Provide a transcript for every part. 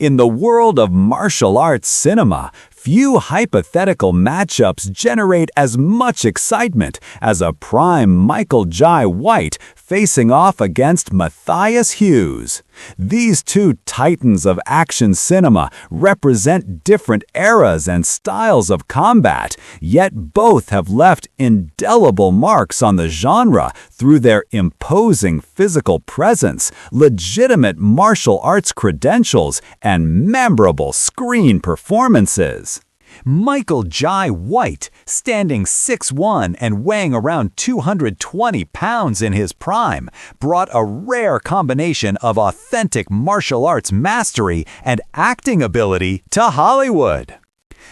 In the world of martial arts cinema, few hypothetical matchups generate as much excitement as a prime Michael Jai White facing off against Matthias Hues. These two titans of action cinema represent different eras and styles of combat, yet both have left indelible marks on the genre through their imposing physical presence, legitimate martial arts credentials, and memorable screen performances. Michael Jai White, standing 6'1" and weighing around 220 pounds in his prime, brought a rare combination of authentic martial arts mastery and acting ability to Hollywood.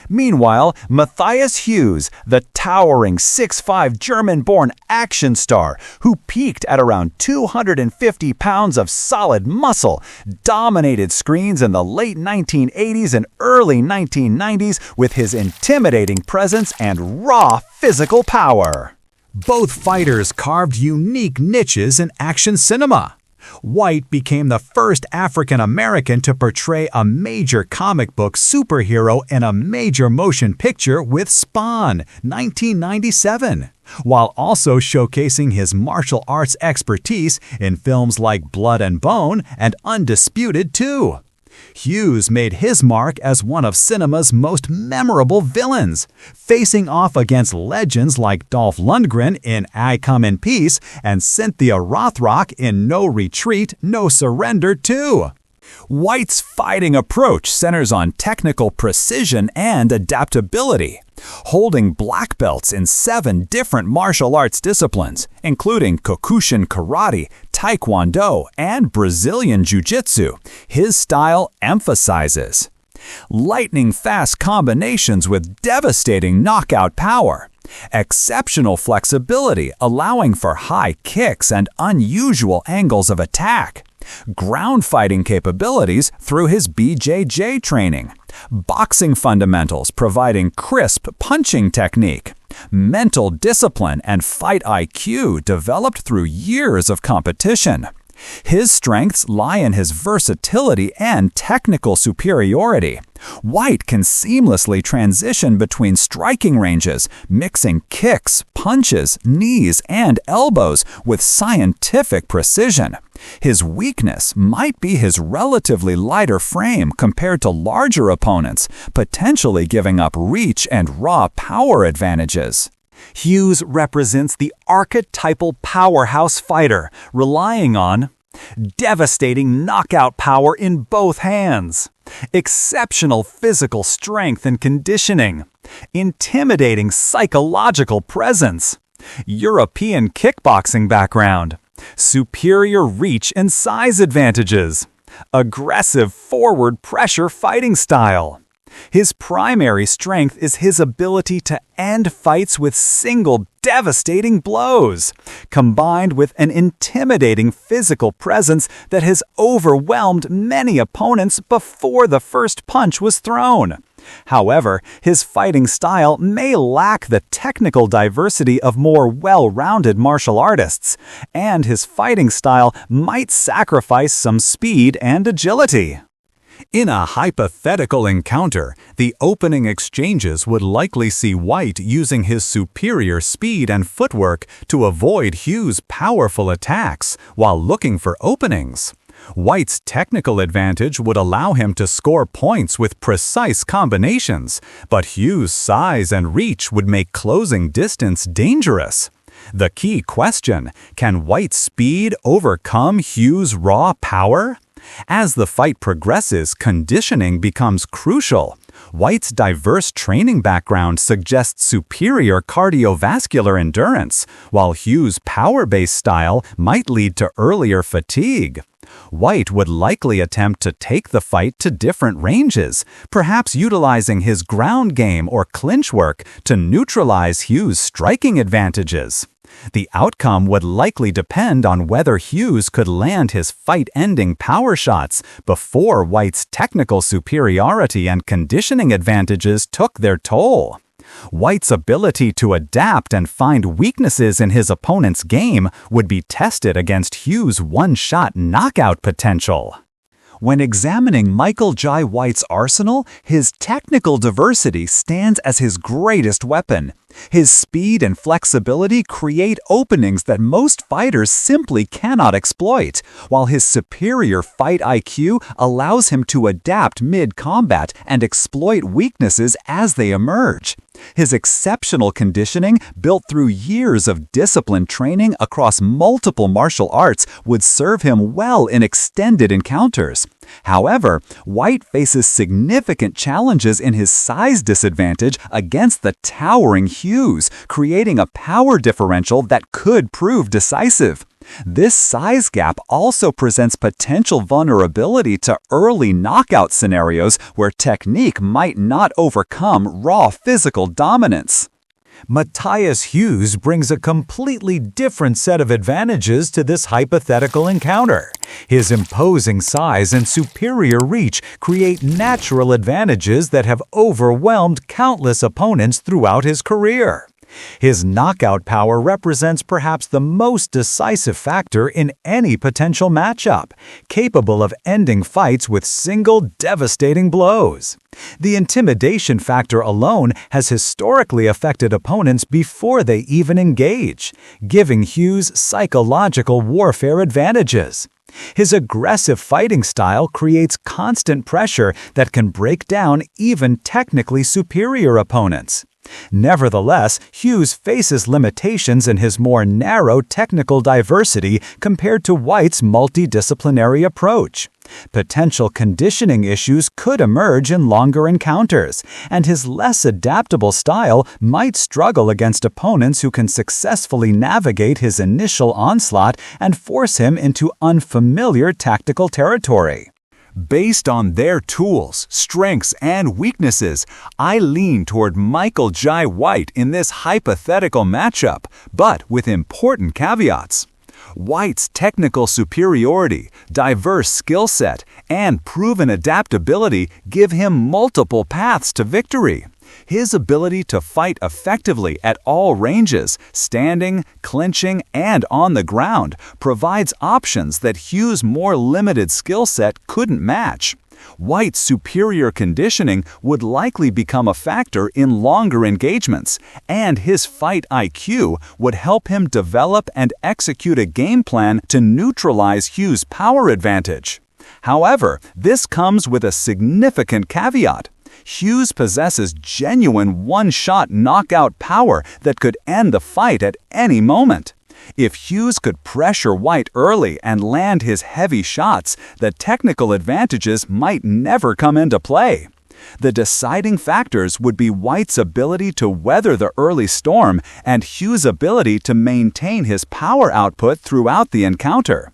Meanwhile, Matthias Hues, the towering 6'5" German-born action star who peaked at around 250 pounds of solid muscle, dominated screens in the late 1980s and early 1990s with his intimidating presence and raw physical power. Both fighters carved unique niches in action cinema. White became the first African-American to portray a major comic book superhero in a major motion picture with Spawn, 1997, while also showcasing his martial arts expertise in films like Blood and Bone and Undisputed 2. Hues made his mark as one of cinema's most memorable villains, facing off against legends like Dolph Lundgren in I Come in Peace and Cynthia Rothrock in No Retreat, No Surrender 2. White's fighting approach centers on technical precision and adaptability, holding black belts in 7 different martial arts disciplines, including Kyokushin Karate, Taekwondo, and Brazilian Jiu-Jitsu. His style emphasizes lightning-fast combinations with devastating knockout power, exceptional flexibility allowing for high kicks and unusual angles of attack, ground fighting capabilities through his BJJ training, boxing fundamentals providing crisp punching technique, mental discipline and fight IQ developed through years of competition. His strengths lie in his versatility and technical superiority. White can seamlessly transition between striking ranges, mixing kicks, punches, knees, and elbows with scientific precision. His weakness might be his relatively lighter frame compared to larger opponents, potentially giving up reach and raw power advantages. Hues represents the archetypal powerhouse fighter, relying on devastating knockout power in both hands, exceptional physical strength and conditioning, intimidating psychological presence, European kickboxing background, superior reach and size advantages, aggressive forward pressure fighting style. His primary strength is his ability to end fights with single devastating blows, combined with an intimidating physical presence that has overwhelmed many opponents before the first punch was thrown. However, his fighting style may lack the technical diversity of more well-rounded martial artists, and his fighting style might sacrifice some speed and agility. In a hypothetical encounter, the opening exchanges would likely see White using his superior speed and footwork to avoid Hues' powerful attacks while looking for openings. White's technical advantage would allow him to score points with precise combinations, but Hues' size and reach would make closing distance dangerous. The key question: can White's speed overcome Hues' raw power? As the fight progresses, conditioning becomes crucial. White's diverse training background suggests superior cardiovascular endurance, while Hues' power-based style might lead to earlier fatigue. White would likely attempt to take the fight to different ranges, perhaps utilizing his ground game or clinch work to neutralize Hues' striking advantages. The outcome would likely depend on whether Hues could land his fight-ending power shots before White's technical superiority and conditioning advantages took their toll. White's ability to adapt and find weaknesses in his opponent's game would be tested against Hues' one-shot knockout potential. When examining Michael Jai White's arsenal, his technical diversity stands as his greatest weapon. His speed and flexibility create openings that most fighters simply cannot exploit, while his superior fight IQ allows him to adapt mid-combat and exploit weaknesses as they emerge. His exceptional conditioning, built through years of disciplined training across multiple martial arts, would serve him well in extended encounters. However, White faces significant challenges in his size disadvantage against the towering Hues, creating a power differential that could prove decisive. This size gap also presents potential vulnerability to early knockout scenarios where technique might not overcome raw physical dominance. Matthias Hues brings a completely different set of advantages to this hypothetical encounter. His imposing size and superior reach create natural advantages that have overwhelmed countless opponents throughout his career. His knockout power represents perhaps the most decisive factor in any potential matchup, capable of ending fights with single devastating blows. The intimidation factor alone has historically affected opponents before they even engage, giving Hues psychological warfare advantages. His aggressive fighting style creates constant pressure that can break down even technically superior opponents. Nevertheless, Hues faces limitations in his more narrow technical diversity compared to White's multidisciplinary approach. Potential conditioning issues could emerge in longer encounters, and his less adaptable style might struggle against opponents who can successfully navigate his initial onslaught and force him into unfamiliar tactical territory. Based on their tools, strengths, and weaknesses, I lean toward Michael Jai White in this hypothetical matchup, but with important caveats. White's technical superiority, diverse skill set, and proven adaptability give him multiple paths to victory. His ability to fight effectively at all ranges, standing, clinching, and on the ground, provides options that Hues' more limited skill set couldn't match. White's superior conditioning would likely become a factor in longer engagements, and his fight IQ would help him develop and execute a game plan to neutralize Hues' power advantage. However, this comes with a significant caveat. Hues possesses genuine one-shot knockout power that could end the fight at any moment. If Hues could pressure White early and land his heavy shots, the technical advantages might never come into play. The deciding factors would be White's ability to weather the early storm and Hues' ability to maintain his power output throughout the encounter.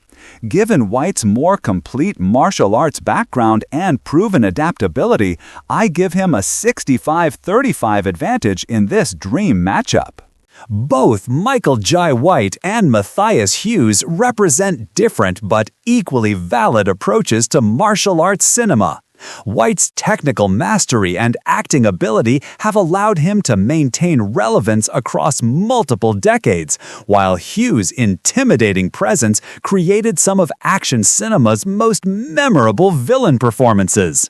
Given White's more complete martial arts background and proven adaptability, I give him a 65-35 advantage in this dream matchup. Both Michael Jai White and Matthias Hues represent different but equally valid approaches to martial arts cinema. White's technical mastery and acting ability have allowed him to maintain relevance across multiple decades, while Hues' intimidating presence created some of action cinema's most memorable villain performances.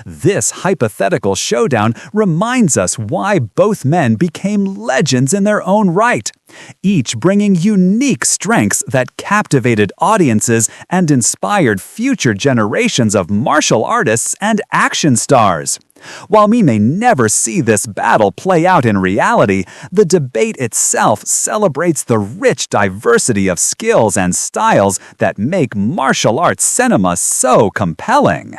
This hypothetical showdown reminds us why both men became legends in their own right, each bringing unique strengths that captivated audiences and inspired future generations of martial artists and action stars. While we may never see this battle play out in reality, the debate itself celebrates the rich diversity of skills and styles that make martial arts cinema so compelling.